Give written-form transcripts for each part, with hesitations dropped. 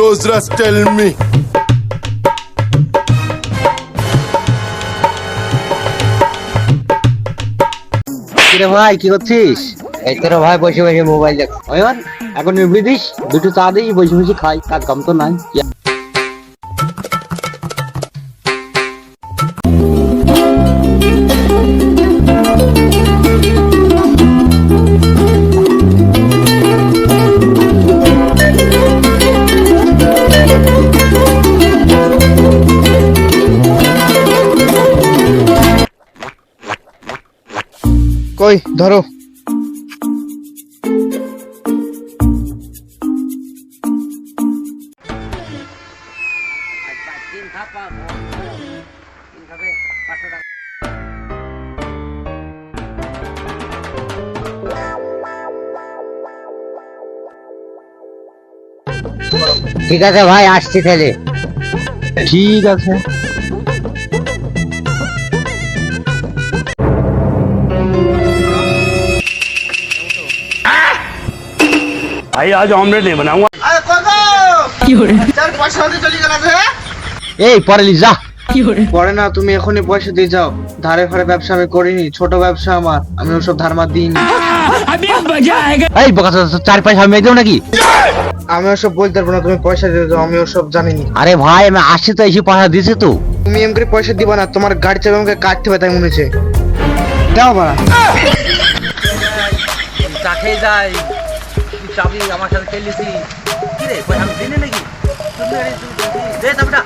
those rest tell me. কিরে ভাই কি করছিস? এই তোর ভাই বসে বসে মোবাইল দেখ। অয়ন এখন নিবড়ি দিস, দুটো চা দিই, বসে বসে খাই, কাজ কাম তো নাই। কই ধরো। ঠিক আছে ভাই, আসছি তাহলে। ঠিক আছে। भाई आज ऑमलेट नहीं बनाऊंगा। এই পরে লি যা। পরে না, তুমি এখনই পয়সা দিয়ে যাও। ধারে ফারে ব্যবসা আমি করিনি, ছোট ব্যবসা আমার, আমি ওসব ধার মার দিইনি। এই বোকা, 4 পয়সা আমি দেবো নাকি? আমি ওসব বলতে পারবো না, তুমি পয়সা দিয়ে যাও, আমি ওসব জানিনি। আরে ভাই আমি আসছি তো, এসে পয়সা দিছি তো। তুমি এম করে পয়সা দিবা না, তোমার গাড়ি চাবি আমাকে কাটতে হবে তাই মনে হচ্ছে। দাও বাড়া। চাকরি যাই, তুই চাবি আমার সাথে খেলিছি কি রে? পয়সা আমি দিনে নাকি? দে চাবিটা।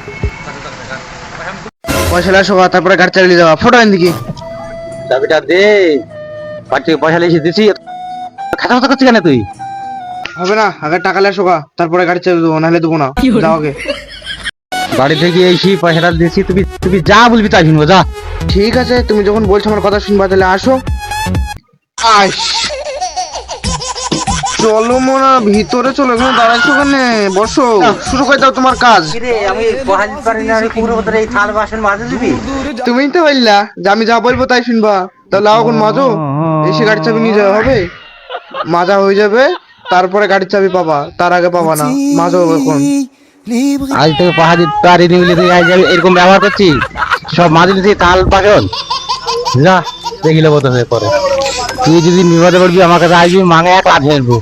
পয়সা লাসো, তারপরে গাড়ি চালিয়ে যাওয়া। ফটো আন দিকে চাবিটা দে, বাড়ি থেকে পয়সা লিখে দিছি। খাতা কথা করছিস কেন তুই? হবে না, আগে টাকা লাসো, তারপরে গাড়ি চালিয়ে দেবো, নাহলে দেবো না। যাও আগে। বাড়ি থেকে এসে পয়সাটা দিছি, তুমি যা বলবি তাই শুনবো, যা। ঠিক আছে, তুমি যখন বলছো আমার কথা শুনবা, তাহলে আসো। আস চলো মোনা, ভিতরে চলো, এখানে দাঁড়াইছো কেন? বসো, শুরু করে দাও তোমার কাজ। আমি বহালি পারি না, আমি কুকুরের মতো এই থাল বাসন মাজে দিবি। তুমিই তো বললা যে আমি যা বলবো তাই শুনবা, তাহলে এখন মাজো, এসে গাড়ির চাবি নিয়ে যাওয়া হবে। মাজা হয়ে যাবে, তারপরে গাড়ির চাবি পাবা, তার আগে পাবা না। মাজো এখন। আজ থেকে পাহা দিতে পারিনি বলে তুই আজ এরকম ব্যবহার করছিস। সব মাঝে দিতে থাল বাসন যা, দেখিলে বোধ হয়ে পরে। তুই যদি বিপদে পড়বি আমার কাছে আসবি, মাঙে এক লাথি ফেলবো।